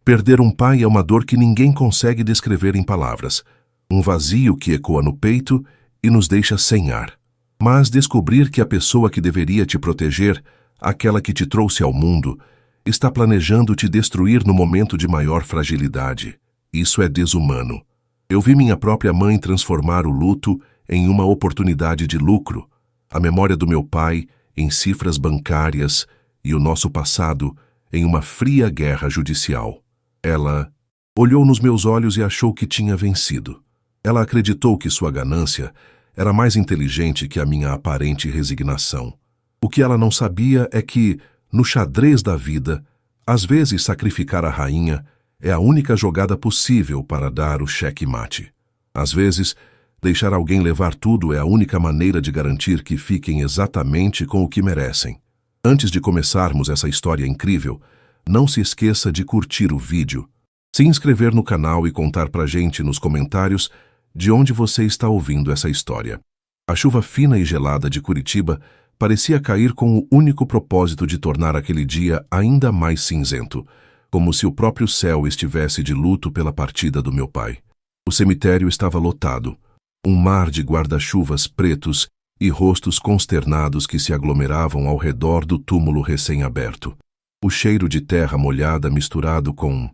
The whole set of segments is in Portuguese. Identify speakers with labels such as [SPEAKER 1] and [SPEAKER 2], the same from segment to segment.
[SPEAKER 1] Perder um pai é uma dor que ninguém consegue descrever em palavras, um vazio que ecoa no peito e nos deixa sem ar. Mas descobrir que a pessoa que deveria te proteger, aquela que te trouxe ao mundo, está planejando te destruir no momento de maior fragilidade, isso é desumano. Eu vi minha própria mãe transformar o luto em uma oportunidade de lucro, a memória do meu pai em cifras bancárias e o nosso passado em uma fria guerra judicial. Ela olhou nos meus olhos e achou que tinha vencido. Ela acreditou que sua ganância era mais inteligente que a minha aparente resignação. O que ela não sabia é que, no xadrez da vida, às vezes sacrificar a rainha é a única jogada possível para dar o xeque-mate. Às vezes, deixar alguém levar tudo é a única maneira de garantir que fiquem exatamente com o que merecem. Antes de começarmos essa história incrível, não se esqueça de curtir o vídeo, se inscrever no canal e contar pra gente nos comentários de onde você está ouvindo essa história. A chuva fina e gelada de Curitiba parecia cair com o único propósito de tornar aquele dia ainda mais cinzento, como se o próprio céu estivesse de luto pela partida do meu pai. O cemitério estava lotado, um mar de guarda-chuvas pretos e rostos consternados que se aglomeravam ao redor do túmulo recém-aberto. O cheiro de terra molhada misturado com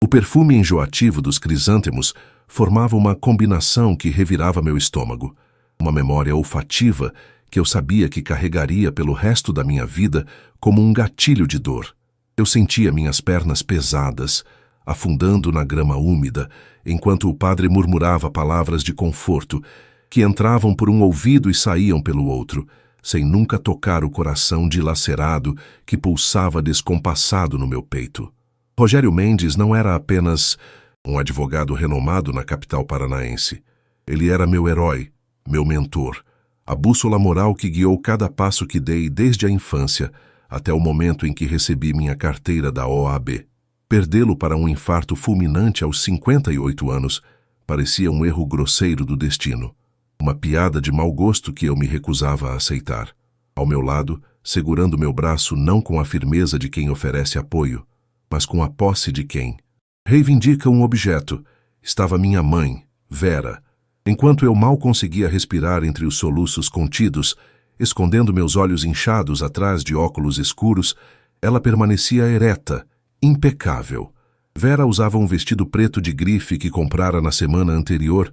[SPEAKER 1] o perfume enjoativo dos crisântemos formava uma combinação que revirava meu estômago, uma memória olfativa que eu sabia que carregaria pelo resto da minha vida como um gatilho de dor. Eu sentia minhas pernas pesadas, afundando na grama úmida, enquanto o padre murmurava palavras de conforto que entravam por um ouvido e saíam pelo outro, sem nunca tocar o coração dilacerado que pulsava descompassado no meu peito. Rogério Mendes não era apenas um advogado renomado na capital paranaense. Ele era meu herói, meu mentor, a bússola moral que guiou cada passo que dei desde a infância até o momento em que recebi minha carteira da OAB. Perdê-lo para um infarto fulminante aos 58 anos parecia um erro grosseiro do destino, uma piada de mau gosto que eu me recusava a aceitar. Ao meu lado, segurando meu braço não com a firmeza de quem oferece apoio, mas com a posse de quem reivindica um objeto, estava minha mãe, Vera. Enquanto eu mal conseguia respirar entre os soluços contidos, escondendo meus olhos inchados atrás de óculos escuros, ela permanecia ereta, impecável. Vera usava um vestido preto de grife que comprara na semana anterior,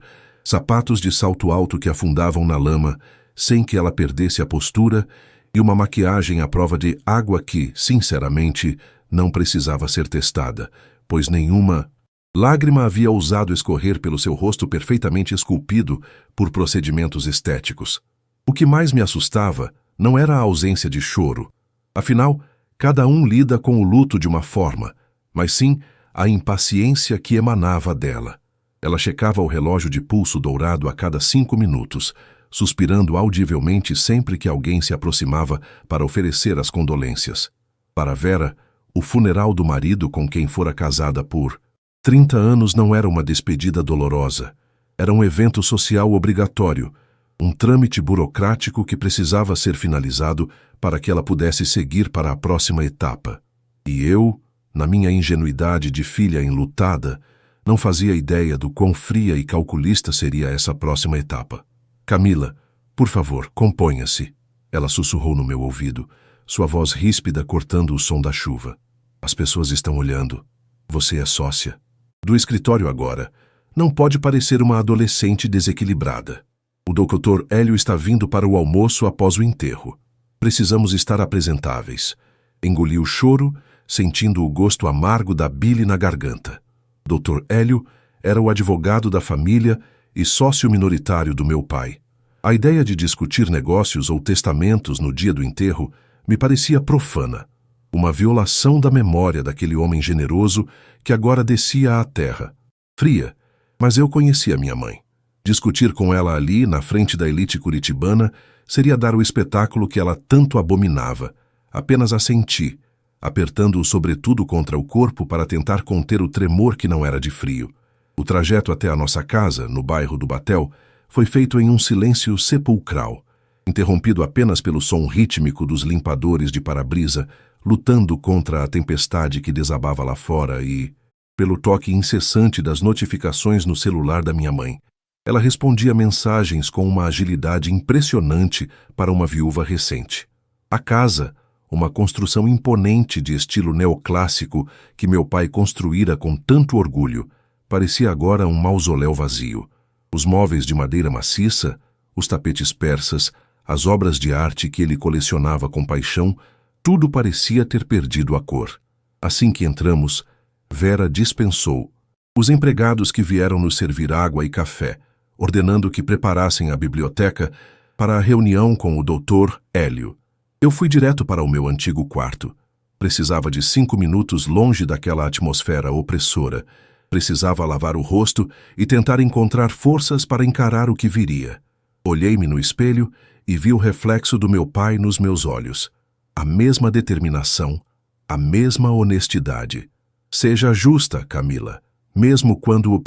[SPEAKER 1] sapatos de salto alto que afundavam na lama, sem que ela perdesse a postura, e uma maquiagem à prova de água que, sinceramente, não precisava ser testada, pois nenhuma lágrima havia ousado escorrer pelo seu rosto perfeitamente esculpido por procedimentos estéticos. O que mais me assustava não era a ausência de choro. Afinal, cada um lida com o luto de uma forma, mas sim a impaciência que emanava dela. Ela checava o relógio de pulso dourado a cada 5 minutos, suspirando audivelmente sempre que alguém se aproximava para oferecer as condolências. Para Vera, o funeral do marido com quem fora casada por 30 anos não era uma despedida dolorosa. Era um evento social obrigatório, um trâmite burocrático que precisava ser finalizado para que ela pudesse seguir para a próxima etapa. E eu, na minha ingenuidade de filha enlutada, não fazia ideia do quão fria e calculista seria essa próxima etapa. Camila, por favor, componha-se. Ela sussurrou no meu ouvido, sua voz ríspida cortando o som da chuva. As pessoas estão olhando. Você é sócia. Do escritório agora. Não pode parecer uma adolescente desequilibrada. O Dr. Hélio está vindo para o almoço após o enterro. Precisamos estar apresentáveis. Engoli o choro, sentindo o gosto amargo da bile na garganta. Dr. Hélio era o advogado da família e sócio minoritário do meu pai. A ideia de discutir negócios ou testamentos no dia do enterro me parecia profana, uma violação da memória daquele homem generoso que agora descia à terra. Fria, mas eu conhecia minha mãe. Discutir com ela ali, na frente da elite curitibana, seria dar o espetáculo que ela tanto abominava. Apenas assenti, apertando o sobretudo contra o corpo para tentar conter o tremor que não era de frio. O trajeto até a nossa casa, no bairro do Batel, foi feito em um silêncio sepulcral, interrompido apenas pelo som rítmico dos limpadores de para-brisa, lutando contra a tempestade que desabava lá fora e pelo toque incessante das notificações no celular da minha mãe. Ela respondia mensagens com uma agilidade impressionante para uma viúva recente. A casa, uma construção imponente de estilo neoclássico que meu pai construíra com tanto orgulho, parecia agora um mausoléu vazio. Os móveis de madeira maciça, os tapetes persas, as obras de arte que ele colecionava com paixão, tudo parecia ter perdido a cor. Assim que entramos, Vera dispensou os empregados que vieram nos servir água e café, ordenando que preparassem a biblioteca para a reunião com o Dr. Hélio. Eu fui direto para o meu antigo quarto. Precisava de 5 minutos longe daquela atmosfera opressora. Precisava lavar o rosto e tentar encontrar forças para encarar o que viria. Olhei-me no espelho e vi o reflexo do meu pai nos meus olhos. A mesma determinação, a mesma honestidade. Seja justa, Camila, mesmo quando o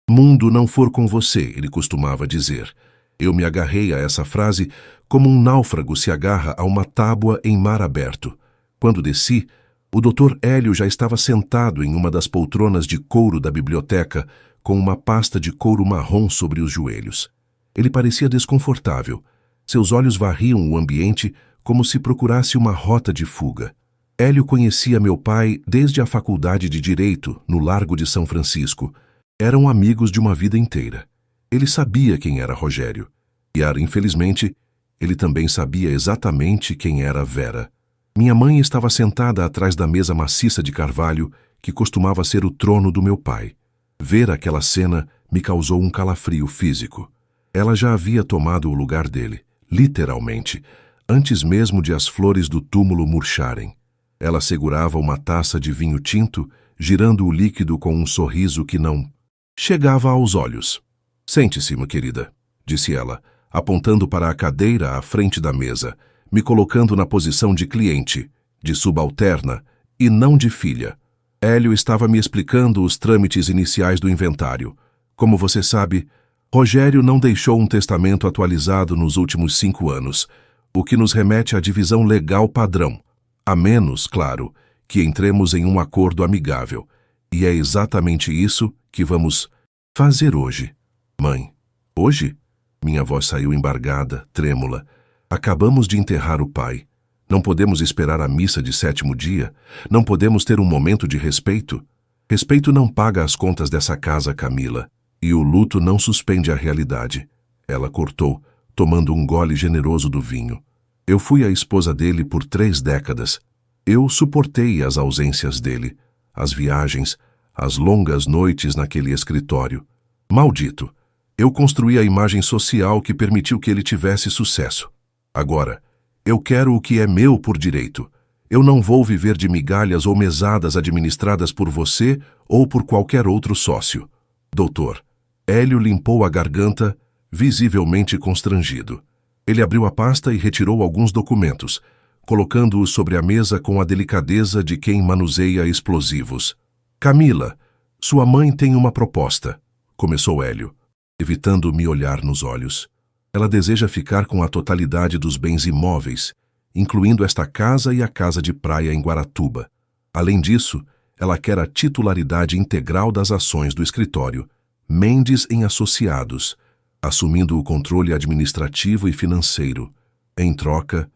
[SPEAKER 1] mundo não for com você, ele costumava dizer. Eu me agarrei a essa frase como um náufrago se agarra a uma tábua em mar aberto. Quando desci, o Dr. Hélio já estava sentado em uma das poltronas de couro da biblioteca, com uma pasta de couro marrom sobre os joelhos. Ele parecia desconfortável. Seus olhos varriam o ambiente como se procurasse uma rota de fuga. Hélio conhecia meu pai desde a faculdade de Direito, no Largo de São Francisco. Eram amigos de uma vida inteira. Ele sabia quem era Rogério. E, infelizmente, ele também sabia exatamente quem era Vera. Minha mãe estava sentada atrás da mesa maciça de carvalho que costumava ser o trono do meu pai. Ver aquela cena me causou um calafrio físico. Ela já havia tomado o lugar dele, literalmente, antes mesmo de as flores do túmulo murcharem. Ela segurava uma taça de vinho tinto, girando o líquido com um sorriso que não chegava aos olhos. Sente-se, minha querida, disse ela, apontando para a cadeira à frente da mesa, me colocando na posição de cliente, de subalterna e não de filha. Hélio estava me explicando os trâmites iniciais do inventário. Como você sabe, Rogério não deixou um testamento atualizado nos últimos 5 anos, o que nos remete à divisão legal padrão, a menos, claro, que entremos em um acordo amigável. E é exatamente isso que vamos fazer hoje. Mãe, hoje? Minha voz saiu embargada, trêmula. Acabamos de enterrar o pai. Não podemos esperar a missa de 7º dia? Não podemos ter um momento de respeito? Respeito não paga as contas dessa casa, Camila. E o luto não suspende a realidade. Ela cortou, tomando um gole generoso do vinho. Eu fui a esposa dele por 3 décadas. Eu suportei as ausências dele, as viagens, as longas noites naquele escritório. Maldito! Eu construí a imagem social que permitiu que ele tivesse sucesso. Agora, eu quero o que é meu por direito. Eu não vou viver de migalhas ou mesadas administradas por você ou por qualquer outro sócio. Doutor, Hélio limpou a garganta, visivelmente constrangido. Ele abriu a pasta e retirou alguns documentos, colocando-os sobre a mesa com a delicadeza de quem manuseia explosivos. Camila, sua mãe tem uma proposta, começou Hélio, evitando me olhar nos olhos. Ela deseja ficar com a totalidade dos bens imóveis, incluindo esta casa e a casa de praia em Guaratuba. Além disso, ela quer a titularidade integral das ações do escritório, Mendes em Associados, assumindo o controle administrativo e financeiro. Em troca,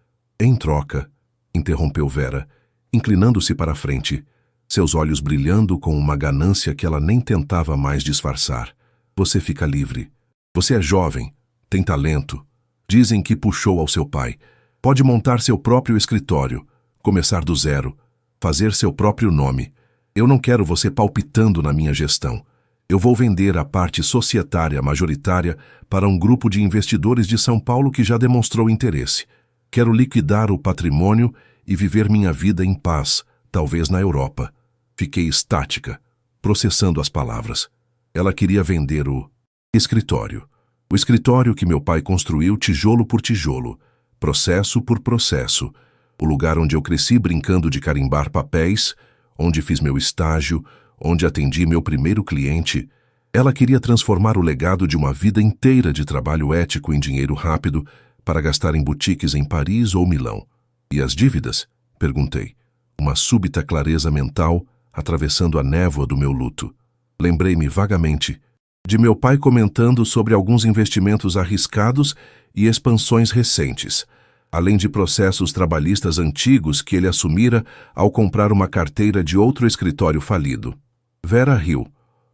[SPEAKER 1] interrompeu Vera, inclinando-se para a frente, seus olhos brilhando com uma ganância que ela nem tentava mais disfarçar. Você fica livre. Você é jovem, tem talento. Dizem que puxou ao seu pai. Pode montar seu próprio escritório, começar do zero, fazer seu próprio nome. Eu não quero você palpitando na minha gestão. Eu vou vender a parte societária majoritária para um grupo de investidores de São Paulo que já demonstrou interesse. Quero liquidar o patrimônio e viver minha vida em paz, talvez na Europa. Fiquei estática, processando as palavras. Ela queria vender o escritório. O escritório que meu pai construiu tijolo por tijolo, processo por processo. O lugar onde eu cresci brincando de carimbar papéis, onde fiz meu estágio, onde atendi meu primeiro cliente. Ela queria transformar o legado de uma vida inteira de trabalho ético em dinheiro rápido para gastar em boutiques em Paris ou Milão. E as dívidas? Perguntei. Uma súbita clareza mental atravessando a névoa do meu luto. Lembrei-me vagamente de meu pai comentando sobre alguns investimentos arriscados e expansões recentes, além de processos trabalhistas antigos que ele assumira ao comprar uma carteira de outro escritório falido. Vera riu,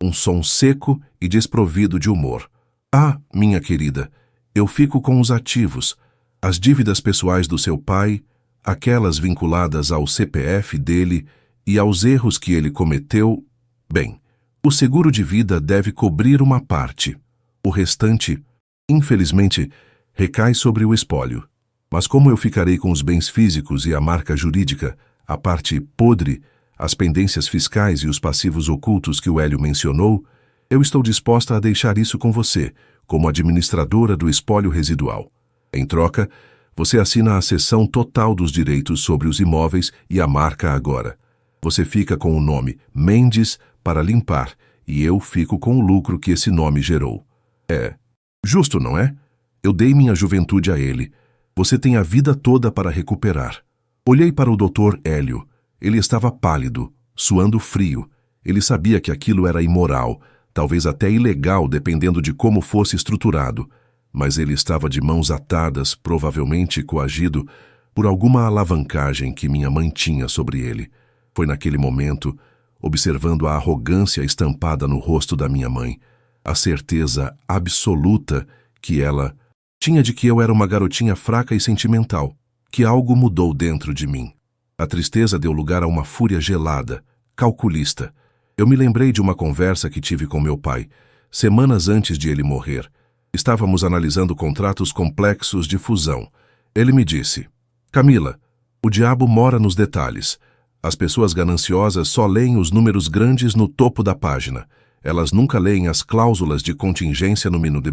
[SPEAKER 1] um som seco e desprovido de humor. Ah, minha querida, eu fico com os ativos, as dívidas pessoais do seu pai, aquelas vinculadas ao CPF dele e aos erros que ele cometeu. Bem, o seguro de vida deve cobrir uma parte. O restante, infelizmente, recai sobre o espólio. Mas como eu ficarei com os bens físicos e a marca jurídica, a parte podre, as pendências fiscais e os passivos ocultos que o Hélio mencionou, eu estou disposta a deixar isso com você, como administradora do espólio residual. Em troca, você assina a cessão total dos direitos sobre os imóveis e a marca agora. Você fica com o nome Mendes para limpar e eu fico com o lucro que esse nome gerou. É justo, não é? Eu dei minha juventude a ele. Você tem a vida toda para recuperar. Olhei para o Dr. Hélio. Ele estava pálido, suando frio. Ele sabia que aquilo era imoral, talvez até ilegal, dependendo de como fosse estruturado. Mas ele estava de mãos atadas, provavelmente coagido por alguma alavancagem que minha mãe tinha sobre ele. Foi naquele momento, observando a arrogância estampada no rosto da minha mãe, a certeza absoluta que ela tinha de que eu era uma garotinha fraca e sentimental, que algo mudou dentro de mim. A tristeza deu lugar a uma fúria gelada, calculista. Eu me lembrei de uma conversa que tive com meu pai, semanas antes de ele morrer. Estávamos analisando contratos complexos de fusão. Ele me disse: Camila, o diabo mora nos detalhes. As pessoas gananciosas só leem os números grandes no topo da página. Elas nunca leem as cláusulas de contingência no menu de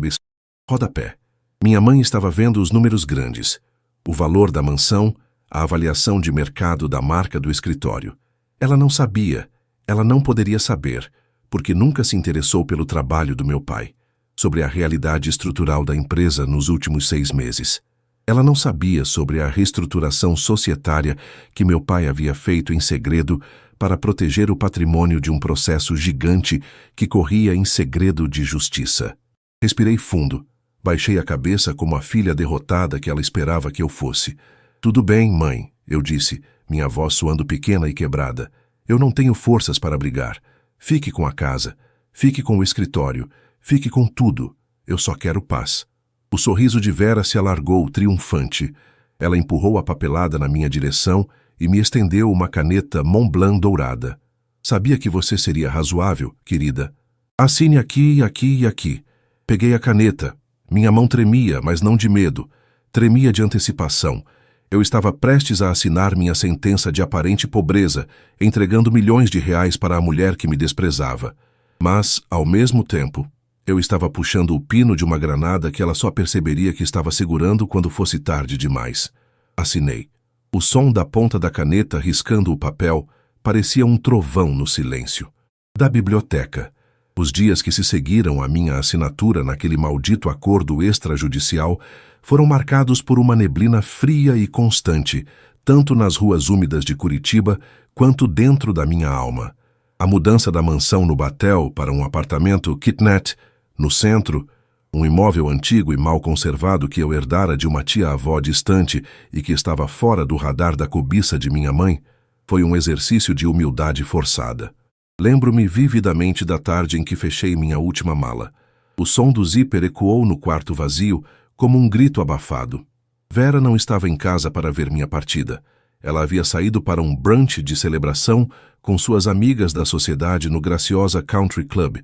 [SPEAKER 1] rodapé. Minha mãe estava vendo os números grandes, o valor da mansão, a avaliação de mercado da marca do escritório. Ela não sabia, ela não poderia saber, porque nunca se interessou pelo trabalho do meu pai, sobre a realidade estrutural da empresa nos últimos 6 meses. Ela não sabia sobre a reestruturação societária que meu pai havia feito em segredo para proteger o patrimônio de um processo gigante que corria em segredo de justiça. Respirei fundo. Baixei a cabeça como a filha derrotada que ela esperava que eu fosse. Tudo bem, mãe, eu disse, minha voz soando pequena e quebrada. Eu não tenho forças para brigar. Fique com a casa, fique com o escritório, fique com tudo. Eu só quero paz. O sorriso de Vera se alargou, triunfante. Ela empurrou a papelada na minha direção e me estendeu uma caneta Montblanc dourada. Sabia que você seria razoável, querida. Assine aqui, aqui e aqui. Peguei a caneta. Minha mão tremia, mas não de medo. Tremia de antecipação. Eu estava prestes a assinar minha sentença de aparente pobreza, entregando milhões de reais para a mulher que me desprezava. Mas, ao mesmo tempo, eu estava puxando o pino de uma granada que ela só perceberia que estava segurando quando fosse tarde demais. Assinei. O som da ponta da caneta riscando o papel parecia um trovão no silêncio. Da biblioteca. Os dias que se seguiram à minha assinatura naquele maldito acordo extrajudicial foram marcados por uma neblina fria e constante, tanto nas ruas úmidas de Curitiba quanto dentro da minha alma. A mudança da mansão no Batel para um apartamento kitnet, no centro, um imóvel antigo e mal conservado que eu herdara de uma tia-avó distante e que estava fora do radar da cobiça de minha mãe, foi um exercício de humildade forçada. Lembro-me vividamente da tarde em que fechei minha última mala. O som do zíper ecoou no quarto vazio como um grito abafado. Vera não estava em casa para ver minha partida. Ela havia saído para um brunch de celebração com suas amigas da sociedade no graciosa Country Club,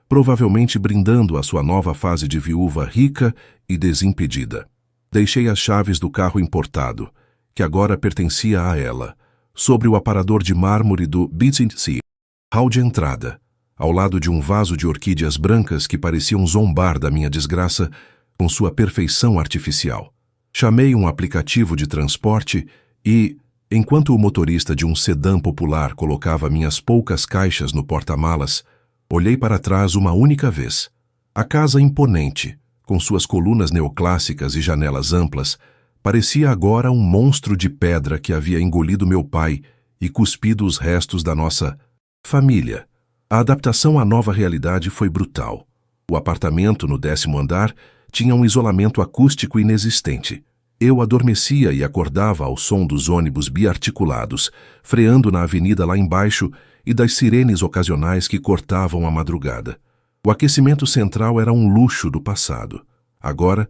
[SPEAKER 1] provavelmente brindando a sua nova fase de viúva rica e desimpedida. Deixei as chaves do carro importado, que agora pertencia a ela, sobre o aparador de mármore do Sea. Hall de entrada, ao lado de um vaso de orquídeas brancas que pareciam zombar da minha desgraça com sua perfeição artificial. Chamei um aplicativo de transporte e, enquanto o motorista de um sedã popular colocava minhas poucas caixas no porta-malas, olhei para trás uma única vez. A casa imponente, com suas colunas neoclássicas e janelas amplas, parecia agora um monstro de pedra que havia engolido meu pai e cuspido os restos da nossa Família. A adaptação à nova realidade foi brutal. O apartamento no 10º andar tinha um isolamento acústico inexistente. Eu adormecia e acordava ao som dos ônibus biarticulados, freando na avenida lá embaixo e das sirenes ocasionais que cortavam a madrugada. O aquecimento central era um luxo do passado. Agora,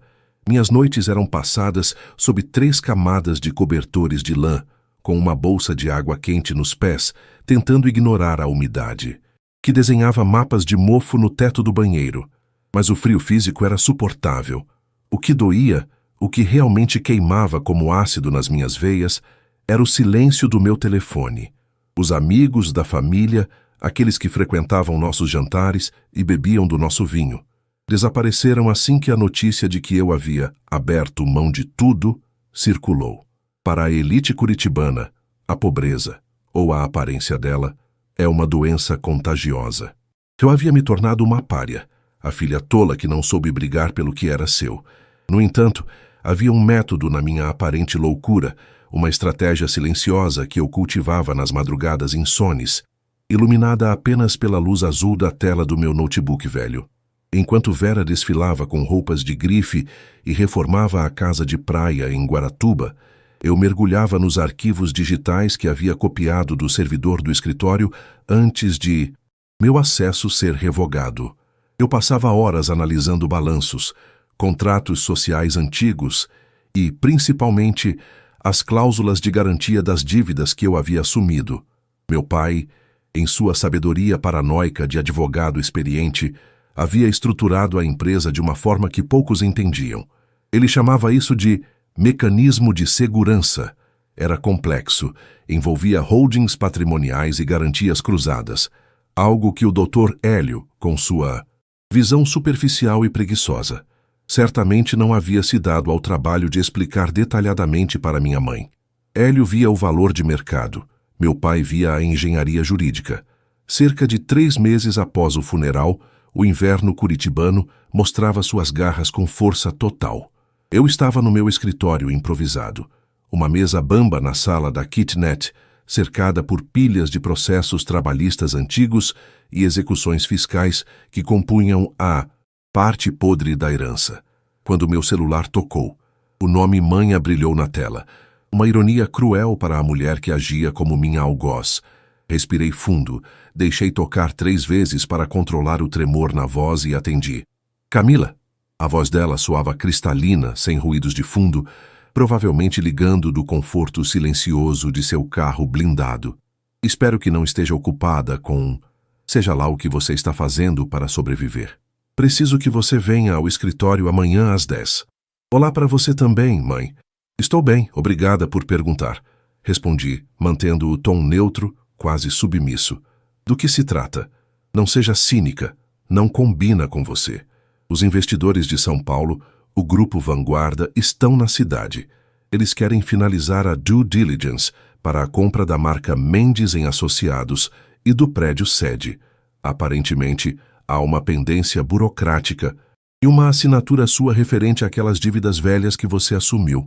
[SPEAKER 1] minhas noites eram passadas sob 3 camadas de cobertores de lã, com uma bolsa de água quente nos pés, tentando ignorar a umidade, que desenhava mapas de mofo no teto do banheiro. Mas o frio físico era suportável. O que doía, o que realmente queimava como ácido nas minhas veias, era o silêncio do meu telefone. Os amigos da família, aqueles que frequentavam nossos jantares e bebiam do nosso vinho, desapareceram assim que a notícia de que eu havia aberto mão de tudo circulou. Para a elite curitibana, a pobreza, ou a aparência dela, é uma doença contagiosa. Eu havia me tornado uma pária, a filha tola que não soube brigar pelo que era seu. No entanto, havia um método na minha aparente loucura, uma estratégia silenciosa que eu cultivava nas madrugadas insones, iluminada apenas pela luz azul da tela do meu notebook velho. Enquanto Vera desfilava com roupas de grife e reformava a casa de praia em Guaratuba, eu mergulhava nos arquivos digitais que havia copiado do servidor do escritório antes de meu acesso ser revogado. Eu passava horas analisando balanços, contratos sociais antigos e, principalmente, as cláusulas de garantia das dívidas que eu havia assumido. Meu pai, em sua sabedoria paranoica de advogado experiente, havia estruturado a empresa de uma forma que poucos entendiam. Ele chamava isso de mecanismo de segurança. Era complexo, envolvia holdings patrimoniais e garantias cruzadas, algo que o Dr. Hélio, com sua visão superficial e preguiçosa, certamente não havia se dado ao trabalho de explicar detalhadamente para minha mãe. Hélio via o valor de mercado, meu pai via a engenharia jurídica. Cerca de 3 meses após o funeral, o inverno curitibano mostrava suas garras com força total. Eu estava no meu escritório improvisado, uma mesa bamba na sala da kitnet, cercada por pilhas de processos trabalhistas antigos e execuções fiscais que compunham a parte podre da herança. Quando meu celular tocou, o nome Manha brilhou na tela, uma ironia cruel para a mulher que agia como minha algoz. Respirei fundo, deixei tocar 3 vezes para controlar o tremor na voz e atendi. Camila! A voz dela soava cristalina, sem ruídos de fundo, provavelmente ligando do conforto silencioso de seu carro blindado. Espero que não esteja ocupada com seja lá o que você está fazendo para sobreviver. Preciso que você venha ao escritório amanhã às 10. Olá para você também, mãe. Estou bem, obrigada por perguntar. Respondi, mantendo o tom neutro, quase submisso. Do que se trata? Não seja cínica. Não combina com você. Os investidores de São Paulo, o Grupo Vanguarda, estão na cidade. Eles querem finalizar a due diligence para a compra da marca Mendes em Associados e do prédio sede. Aparentemente, há uma pendência burocrática e uma assinatura sua referente àquelas dívidas velhas que você assumiu.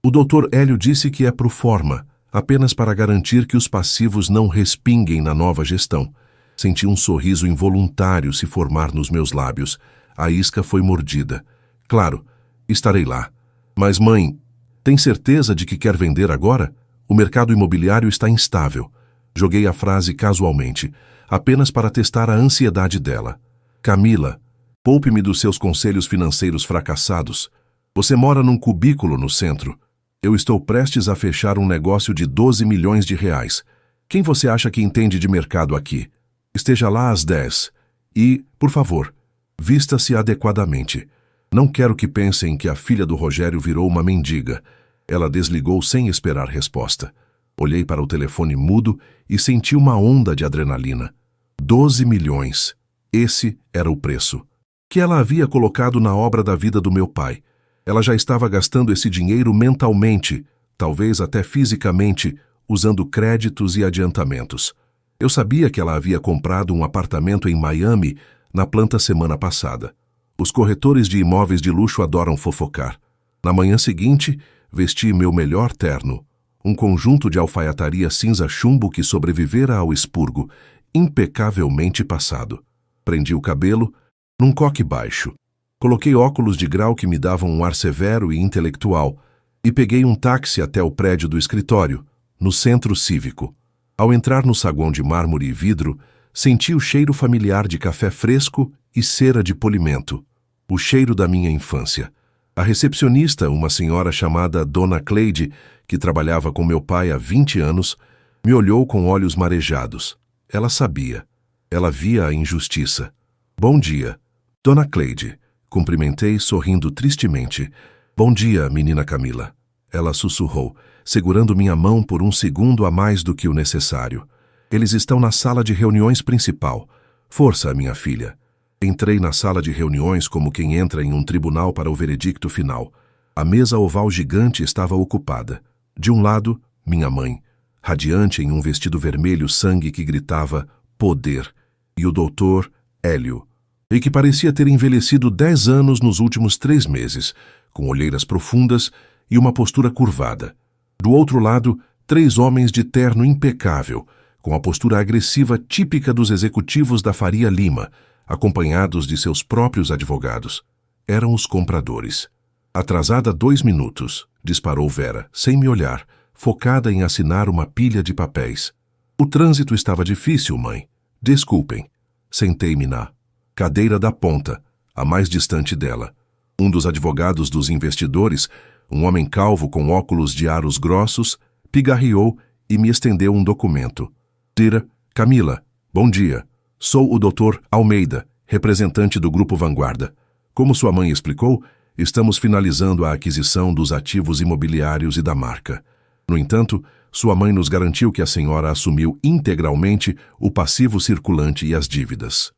[SPEAKER 1] O Dr. Hélio disse que é pro forma, apenas para garantir que os passivos não respinguem na nova gestão. Senti um sorriso involuntário se formar nos meus lábios. A isca foi mordida. Claro, estarei lá. Mas, mãe, tem certeza de que quer vender agora? O mercado imobiliário está instável. Joguei a frase casualmente, apenas para testar a ansiedade dela. Camila, poupe-me dos seus conselhos financeiros fracassados. Você mora num cubículo no centro. Eu estou prestes a fechar um negócio de 12 milhões de reais. Quem você acha que entende de mercado aqui? Esteja lá às 10. E, por favor, vista-se adequadamente. Não quero que pensem que a filha do Rogério virou uma mendiga. Ela desligou sem esperar resposta. Olhei para o telefone mudo e senti uma onda de adrenalina. 12 milhões. Esse era o preço que ela havia colocado na obra da vida do meu pai. Ela já estava gastando esse dinheiro mentalmente, talvez até fisicamente, usando créditos e adiantamentos. Eu sabia que ela havia comprado um apartamento em Miami na planta semana passada. Os corretores de imóveis de luxo adoram fofocar. Na manhã seguinte, vesti meu melhor terno, um conjunto de alfaiataria cinza chumbo que sobrevivera ao expurgo, impecavelmente passado. Prendi o cabelo num coque baixo. Coloquei óculos de grau que me davam um ar severo e intelectual e peguei um táxi até o prédio do escritório, no centro cívico. Ao entrar no saguão de mármore e vidro, senti o cheiro familiar de café fresco e cera de polimento. O cheiro da minha infância. A recepcionista, uma senhora chamada Dona Cleide, que trabalhava com meu pai há 20 anos, me olhou com olhos marejados. Ela sabia. Ela via a injustiça. Bom dia, Dona Cleide. Cumprimentei, sorrindo tristemente. Bom dia, menina Camila. Ela sussurrou, segurando minha mão por um segundo a mais do que o necessário. Eles estão na sala de reuniões principal. Força, minha filha. Entrei na sala de reuniões como quem entra em um tribunal para o veredicto final. A mesa oval gigante estava ocupada. De um lado, minha mãe, radiante em um vestido vermelho sangue que gritava poder, e o doutor Hélio, e que parecia ter envelhecido 10 anos nos últimos 3 meses, com olheiras profundas e uma postura curvada. Do outro lado, 3 homens de terno impecável, com a postura agressiva típica dos executivos da Faria Lima, acompanhados de seus próprios advogados. Eram os compradores. Atrasada 2 minutos, disparou Vera, sem me olhar, focada em assinar uma pilha de papéis. O trânsito estava difícil, mãe. Desculpem. Sentei-me na cadeira da ponta, a mais distante dela. Um dos advogados dos investidores, um homem calvo com óculos de aros grossos, pigarreou e me estendeu um documento. Tira, Camila, bom dia. Sou o Dr. Almeida, representante do Grupo Vanguarda. Como sua mãe explicou, estamos finalizando a aquisição dos ativos imobiliários e da marca. No entanto, sua mãe nos garantiu que a senhora assumiu integralmente o passivo circulante e as dívidas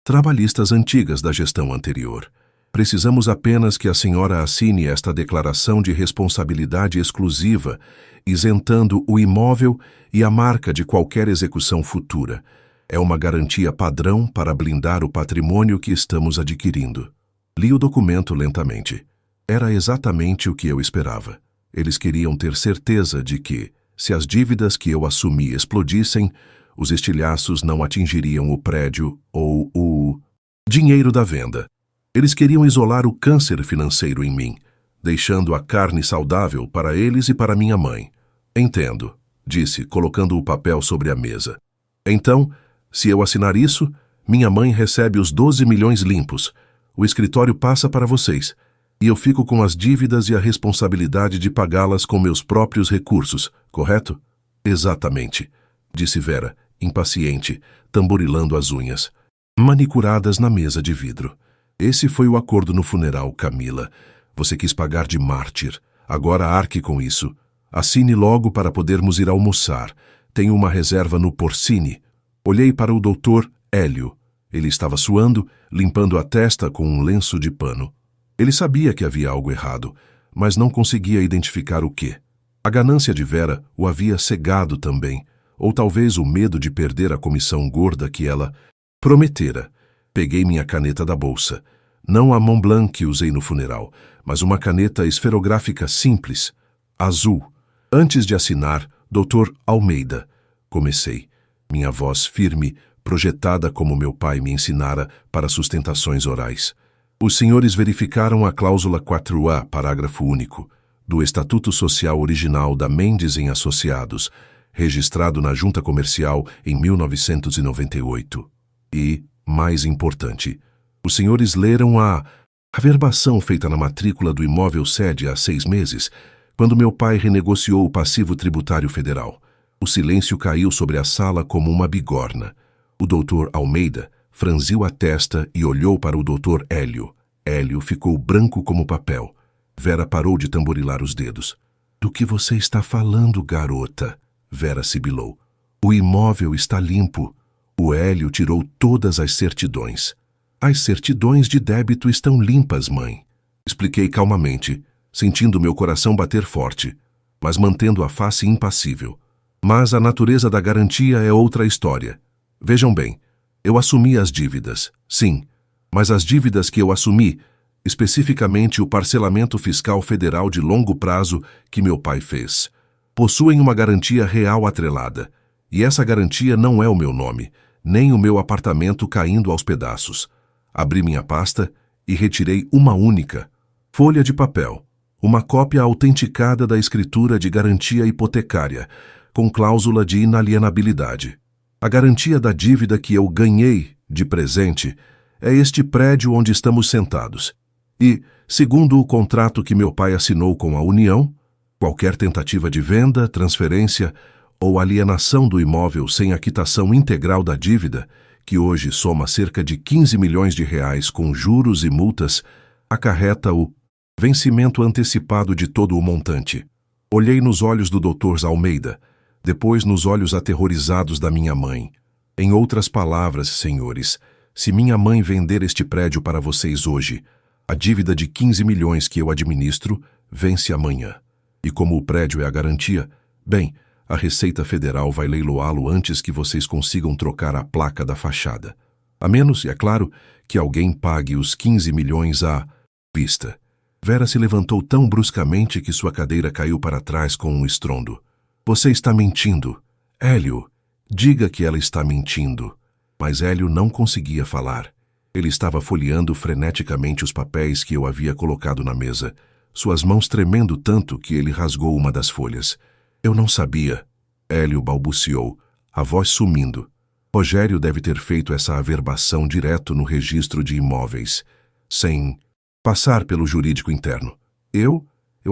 [SPEAKER 1] trabalhistas antigas da gestão anterior. Precisamos apenas que a senhora assine esta declaração de responsabilidade exclusiva, isentando o imóvel e a marca de qualquer execução futura. É uma garantia padrão para blindar o patrimônio que estamos adquirindo. Li o documento lentamente. Era exatamente o que eu esperava. Eles queriam ter certeza de que, se as dívidas que eu assumi explodissem, os estilhaços não atingiriam o prédio ou o dinheiro da venda. Eles queriam isolar o câncer financeiro em mim, deixando a carne saudável para eles e para minha mãe. Entendo, disse, colocando o papel sobre a mesa. Então, se eu assinar isso, minha mãe recebe os 12 milhões limpos. O escritório passa para vocês. E eu fico com as dívidas e a responsabilidade de pagá-las com meus próprios recursos, correto? Exatamente, disse Vera, impaciente, tamborilando as unhas, manicuradas na mesa de vidro. Esse foi o acordo no funeral, Camila. Você quis pagar de mártir. Agora arque com isso. Assine logo para podermos ir almoçar. Tenho uma reserva no Porcini. Olhei para o doutor Hélio. Ele estava suando, limpando a testa com um lenço de pano. Ele sabia que havia algo errado, mas não conseguia identificar o quê. A ganância de Vera o havia cegado também, ou talvez o medo de perder a comissão gorda que ela prometera. Peguei minha caneta da bolsa. Não a Montblanc que usei no funeral, mas uma caneta esferográfica simples, azul. Antes de assinar, Dr. Almeida. Comecei. Minha voz firme, projetada como meu pai me ensinara para sustentações orais. Os senhores verificaram a cláusula 4A, parágrafo único, do Estatuto Social Original da Mendes em Associados, registrado na Junta Comercial em 1998. E, mais importante, os senhores leram a averbação feita na matrícula do imóvel sede há 6 meses, quando meu pai renegociou o passivo tributário federal. O silêncio caiu sobre a sala como uma bigorna. O doutor Almeida franziu a testa e olhou para o doutor Hélio. Hélio ficou branco como papel. Vera parou de tamborilar os dedos. Do que você está falando, garota? Vera sibilou. O imóvel está limpo. O Hélio tirou todas as certidões. As certidões de débito estão limpas, mãe. Expliquei calmamente, sentindo meu coração bater forte, mas mantendo a face impassível. Mas a natureza da garantia é outra história. Vejam bem, eu assumi as dívidas, sim, mas as dívidas que eu assumi, especificamente o parcelamento fiscal federal de longo prazo que meu pai fez, possuem uma garantia real atrelada. E essa garantia não é o meu nome, nem o meu apartamento caindo aos pedaços. Abri minha pasta e retirei uma única folha de papel, uma cópia autenticada da escritura de garantia hipotecária, com cláusula de inalienabilidade. A garantia da dívida que eu ganhei de presente é este prédio onde estamos sentados. E, segundo o contrato que meu pai assinou com a União, qualquer tentativa de venda, transferência ou alienação do imóvel sem a quitação integral da dívida, que hoje soma cerca de 15 milhões de reais com juros e multas, acarreta o vencimento antecipado de todo o montante. Olhei nos olhos do Dr. Almeida, depois nos olhos aterrorizados da minha mãe. Em outras palavras, senhores, se minha mãe vender este prédio para vocês hoje, a dívida de 15 milhões que eu administro vence amanhã. E como o prédio é a garantia, bem, a Receita Federal vai leiloá-lo antes que vocês consigam trocar a placa da fachada. A menos, é claro, que alguém pague os 15 milhões à vista. Vera se levantou tão bruscamente que sua cadeira caiu para trás com um estrondo. Você está mentindo. Hélio, diga que ela está mentindo. Mas Hélio não conseguia falar. Ele estava folheando freneticamente os papéis que eu havia colocado na mesa, suas mãos tremendo tanto que ele rasgou uma das folhas. Eu não sabia. Hélio balbuciou, a voz sumindo. Rogério deve ter feito essa averbação direto no registro de imóveis, sem passar pelo jurídico interno. Eu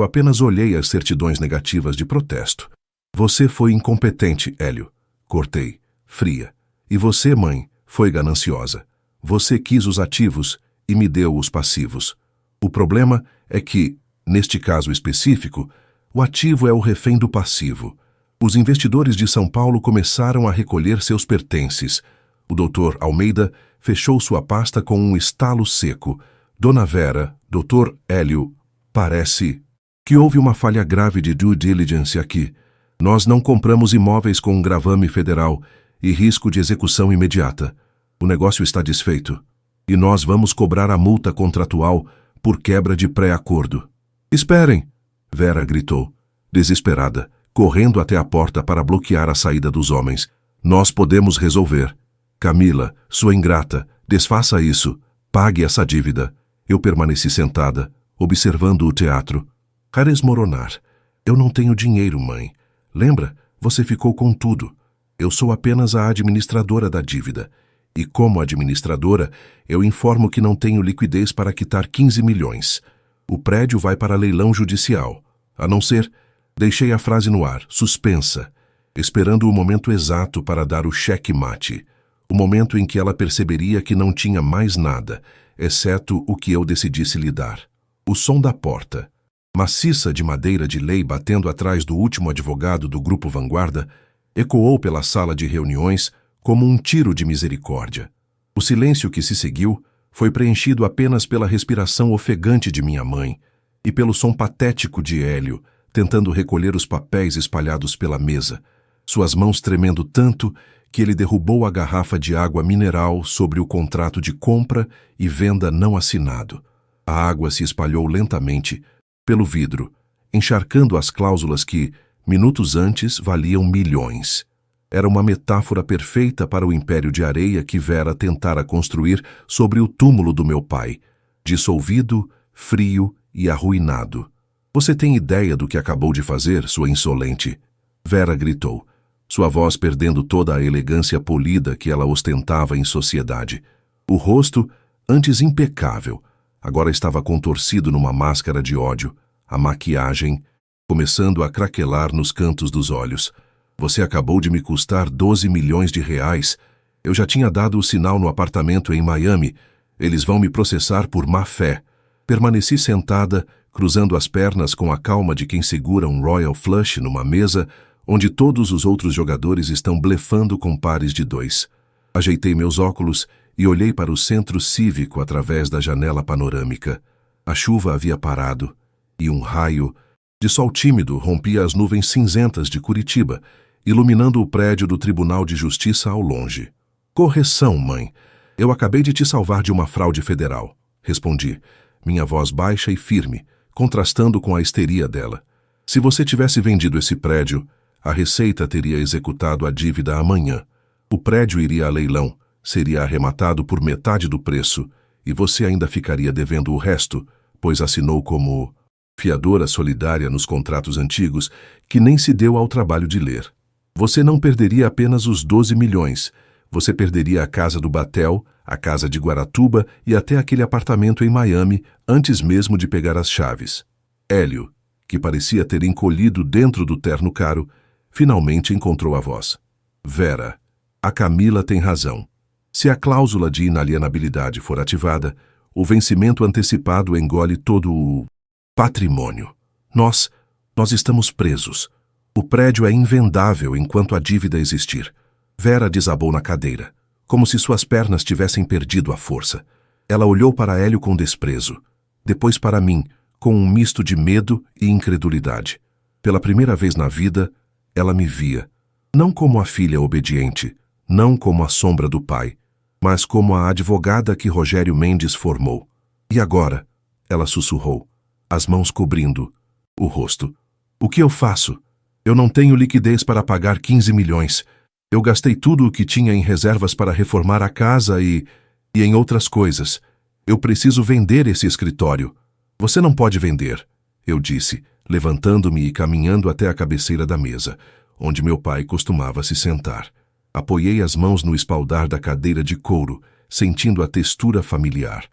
[SPEAKER 1] apenas olhei as certidões negativas de protesto. Você foi incompetente, Hélio. Cortei, fria. E você, mãe, foi gananciosa. Você quis os ativos e me deu os passivos. O problema é que, neste caso específico, o ativo é o refém do passivo. Os investidores de São Paulo começaram a recolher seus pertences. O Dr. Almeida fechou sua pasta com um estalo seco. Dona Vera, Dr. Hélio, parece que houve uma falha grave de due diligence aqui. Nós não compramos imóveis com um gravame federal e risco de execução imediata. O negócio está desfeito. E nós vamos cobrar a multa contratual por quebra de pré-acordo. Esperem! Vera gritou, desesperada, correndo até a porta para bloquear a saída dos homens. Nós podemos resolver. Camila, sua ingrata, desfaça isso. Pague essa dívida. Eu permaneci sentada, observando o teatro. Resmoronar. Eu não tenho dinheiro, mãe. Lembra? Você ficou com tudo. Eu sou apenas a administradora da dívida. E como administradora, eu informo que não tenho liquidez para quitar 15 milhões. O prédio vai para leilão judicial. A não ser... Deixei a frase no ar, suspensa, esperando o momento exato para dar o cheque-mate. O momento em que ela perceberia que não tinha mais nada, exceto o que eu decidisse lhe dar. O som da porta, maciça de madeira de lei batendo atrás do último advogado do Grupo Vanguarda, ecoou pela sala de reuniões como um tiro de misericórdia. O silêncio que se seguiu foi preenchido apenas pela respiração ofegante de minha mãe e pelo som patético de Hélio, tentando recolher os papéis espalhados pela mesa, suas mãos tremendo tanto que ele derrubou a garrafa de água mineral sobre o contrato de compra e venda não assinado. A água se espalhou lentamente pelo vidro, encharcando as cláusulas que, minutos antes, valiam milhões. Era uma metáfora perfeita para o império de areia que Vera tentara construir sobre o túmulo do meu pai, dissolvido, frio e arruinado. Você tem ideia do que acabou de fazer, sua insolente? Vera gritou, sua voz perdendo toda a elegância polida que ela ostentava em sociedade. O rosto, antes impecável, agora estava contorcido numa máscara de ódio, a maquiagem começando a craquelar nos cantos dos olhos. Você acabou de me custar 12 milhões de reais. Eu já tinha dado o sinal no apartamento em Miami. Eles vão me processar por má-fé. Permaneci sentada, cruzando as pernas com a calma de quem segura um Royal Flush numa mesa onde todos os outros jogadores estão blefando com pares de 2. Ajeitei meus óculos e olhei para o centro cívico através da janela panorâmica. A chuva havia parado e um raio de sol tímido rompia as nuvens cinzentas de Curitiba, iluminando o prédio do Tribunal de Justiça ao longe. Correção, mãe. Eu acabei de te salvar de uma fraude federal, respondi, minha voz baixa e firme, contrastando com a histeria dela. Se você tivesse vendido esse prédio, a Receita teria executado a dívida amanhã. O prédio iria a leilão, seria arrematado por metade do preço, e você ainda ficaria devendo o resto, pois assinou como fiadora solidária nos contratos antigos que nem se deu ao trabalho de ler. Você não perderia apenas os 12 milhões, você perderia a casa do Batel, a casa de Guaratuba e até aquele apartamento em Miami antes mesmo de pegar as chaves. Hélio, que parecia ter encolhido dentro do terno caro, finalmente encontrou a voz. Vera, a Camila tem razão. Se a cláusula de inalienabilidade for ativada, o vencimento antecipado engole todo o patrimônio. Nós estamos presos. O prédio é invendável enquanto a dívida existir. Vera desabou na cadeira, como se suas pernas tivessem perdido a força. Ela olhou para Hélio com desprezo, depois para mim, com um misto de medo e incredulidade. Pela primeira vez na vida, ela me via, não como a filha obediente, não como a sombra do pai, mas como a advogada que Rogério Mendes formou. E agora? Ela sussurrou, as mãos cobrindo o rosto. O que eu faço? Eu não tenho liquidez para pagar 15 milhões. Eu gastei tudo o que tinha em reservas para reformar a casa e em outras coisas. Eu preciso vender esse escritório. Você não pode vender, eu disse, levantando-me e caminhando até a cabeceira da mesa, onde meu pai costumava se sentar. Apoiei as mãos no espaldar da cadeira de couro, sentindo a textura familiar.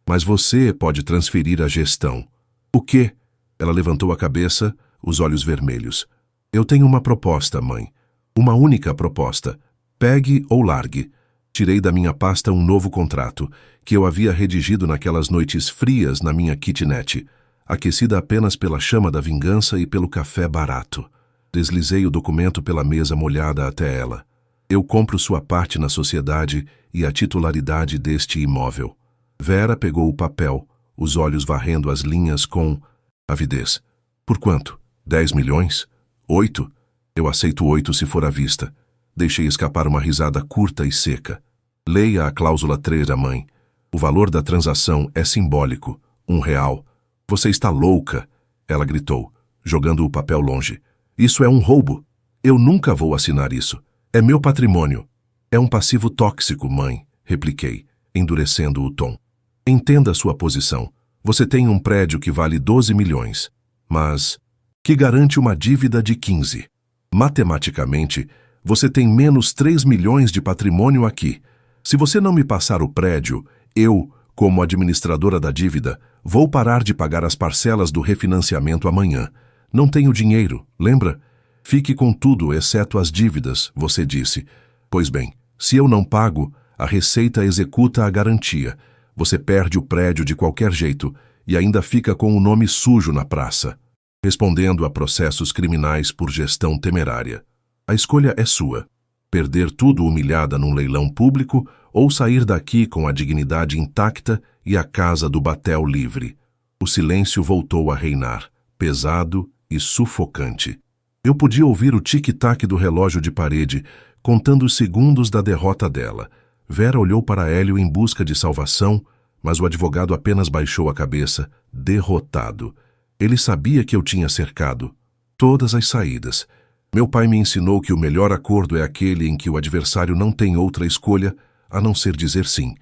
[SPEAKER 1] Mas você pode transferir a gestão. O quê? Ela levantou a cabeça, os olhos vermelhos. Eu tenho uma proposta, mãe. Uma única proposta. Pegue ou largue. Tirei da minha pasta um novo contrato, que eu havia redigido naquelas noites frias na minha kitnet, aquecida apenas pela chama da vingança e pelo café barato. Deslizei o documento pela mesa molhada até ela. Eu compro sua parte na sociedade e a titularidade deste imóvel. Vera pegou o papel, os olhos varrendo as linhas com avidez. Por quanto? 10 milhões? 8? Eu aceito 8 se for à vista. Deixei escapar uma risada curta e seca. Leia a cláusula 3 da mãe. O valor da transação é simbólico, R$1. Você está louca, ela gritou, jogando o papel longe. Isso é um roubo. Eu nunca vou assinar isso. É meu patrimônio. É um passivo tóxico, mãe, repliquei, endurecendo o tom. Entenda sua posição. Você tem um prédio que vale 12 milhões, mas que garante uma dívida de 15. Matematicamente, você tem menos 3 milhões de patrimônio aqui. Se você não me passar o prédio, eu, como administradora da dívida, vou parar de pagar as parcelas do refinanciamento amanhã. Não tenho dinheiro, lembra? Fique com tudo, exceto as dívidas, você disse. Pois bem, se eu não pago, a Receita executa a garantia. Você perde o prédio de qualquer jeito e ainda fica com o nome sujo na praça, respondendo a processos criminais por gestão temerária. A escolha é sua. Perder tudo humilhada num leilão público ou sair daqui com a dignidade intacta e a casa do Batel livre. O silêncio voltou a reinar, pesado e sufocante. Eu podia ouvir o tic-tac do relógio de parede, contando os segundos da derrota dela. Vera olhou para Hélio em busca de salvação, mas o advogado apenas baixou a cabeça, derrotado. Ele sabia que eu tinha cercado todas as saídas. Meu pai me ensinou que o melhor acordo é aquele em que o adversário não tem outra escolha a não ser dizer sim.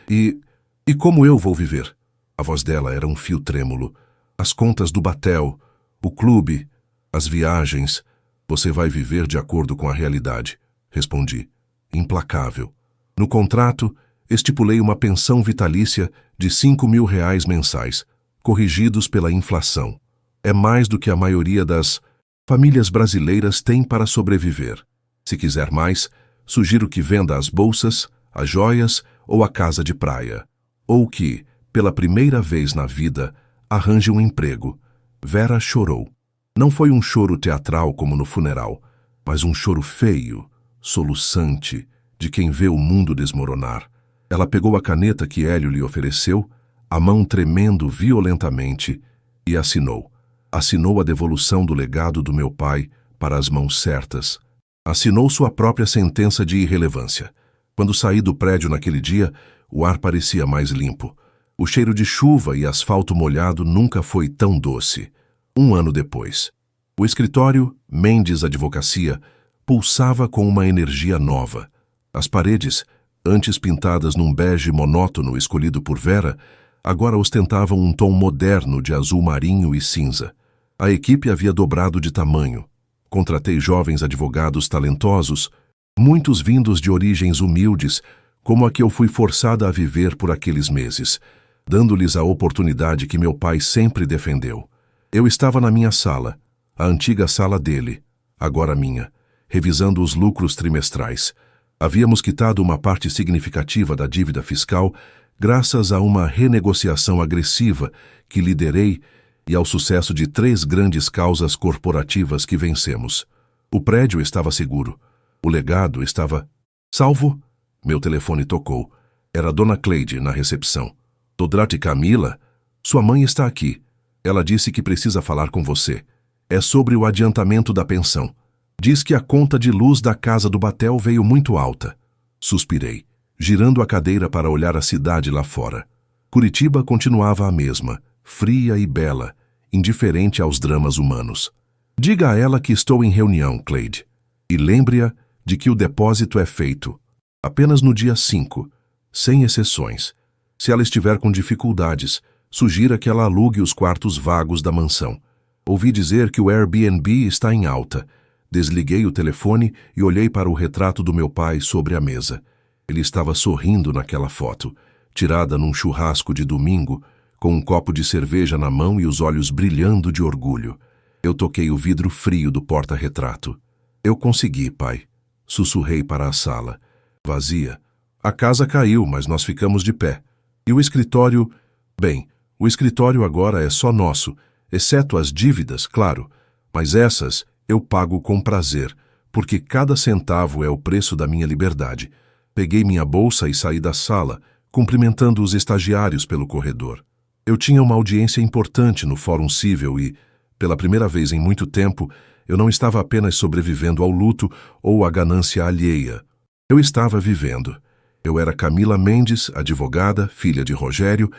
[SPEAKER 1] E como eu vou viver? A voz dela era um fio trêmulo. As contas do Batel, o clube, as viagens. Você vai viver de acordo com a realidade, respondi, implacável. No contrato, estipulei uma pensão vitalícia de R$5.000 mensais, corrigidos pela inflação. É mais do que a maioria das famílias brasileiras têm para sobreviver. Se quiser mais, sugiro que venda as bolsas, as joias ou a casa de praia. Ou que, pela primeira vez na vida, arranje um emprego. Vera chorou. Não foi um choro teatral como no funeral, mas um choro feio, soluçante, de quem vê o mundo desmoronar. Ela pegou a caneta que Hélio lhe ofereceu, a mão tremendo violentamente, e assinou. Assinou a devolução do legado do meu pai para as mãos certas. Assinou sua própria sentença de irrelevância. Quando saí do prédio naquele dia, o ar parecia mais limpo. O cheiro de chuva e asfalto molhado nunca foi tão doce. 1 ano depois, o escritório, Mendes Advocacia, pulsava com uma energia nova. As paredes, antes pintadas num bege monótono escolhido por Vera, agora ostentavam um tom moderno de azul marinho e cinza. A equipe havia dobrado de tamanho. Contratei jovens advogados talentosos, muitos vindos de origens humildes, como a que eu fui forçada a viver por aqueles meses, dando-lhes a oportunidade que meu pai sempre defendeu. Eu estava na minha sala, a antiga sala dele, agora minha, revisando os lucros trimestrais. Havíamos quitado uma parte significativa da dívida fiscal graças a uma renegociação agressiva que liderei e ao sucesso de 3 grandes causas corporativas que vencemos. O prédio estava seguro. O legado estava salvo. Meu telefone tocou. Era Dona Cleide, na recepção. Todrati Camila, sua mãe está aqui. Ela disse que precisa falar com você. É sobre o adiantamento da pensão. Diz que a conta de luz da casa do Batel veio muito alta. Suspirei, girando a cadeira para olhar a cidade lá fora. Curitiba continuava a mesma, fria e bela, indiferente aos dramas humanos. Diga a ela que estou em reunião, Cleide. E lembre-a de que o depósito é feito apenas no dia 5, sem exceções. Se ela estiver com dificuldades, sugira que ela alugue os quartos vagos da mansão. Ouvi dizer que o Airbnb está em alta. Desliguei o telefone e olhei para o retrato do meu pai sobre a mesa. Ele estava sorrindo naquela foto, tirada num churrasco de domingo, com um copo de cerveja na mão e os olhos brilhando de orgulho. Eu toquei o vidro frio do porta-retrato. Eu consegui, pai. Sussurrei para a sala. Vazia. A casa caiu, mas nós ficamos de pé. E o escritório... Bem, o escritório agora é só nosso, exceto as dívidas, claro. Mas essas eu pago com prazer, porque cada centavo é o preço da minha liberdade. Peguei minha bolsa e saí da sala, cumprimentando os estagiários pelo corredor. Eu tinha uma audiência importante no Fórum Cível e, pela primeira vez em muito tempo, eu não estava apenas sobrevivendo ao luto ou à ganância alheia. Eu estava vivendo. Eu era Camila Mendes, advogada, filha de Rogério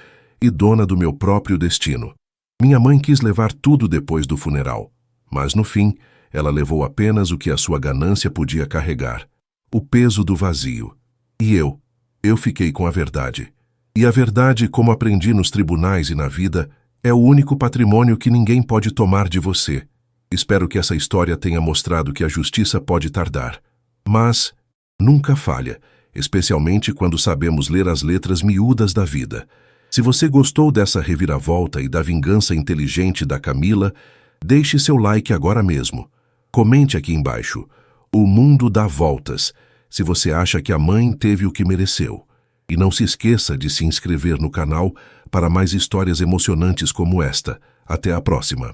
[SPEAKER 1] e dona do meu próprio destino. Minha mãe quis levar tudo depois do funeral, mas no fim, ela levou apenas o que a sua ganância podia carregar, o peso do vazio. E eu fiquei com a verdade. E a verdade, como aprendi nos tribunais e na vida, é o único patrimônio que ninguém pode tomar de você. Espero que essa história tenha mostrado que a justiça pode tardar, mas nunca falha, especialmente quando sabemos ler as letras miúdas da vida. Se você gostou dessa reviravolta e da vingança inteligente da Camila, deixe seu like agora mesmo. Comente aqui embaixo. O mundo dá voltas, se você acha que a mãe teve o que mereceu. E não se esqueça de se inscrever no canal para mais histórias emocionantes como esta. Até a próxima.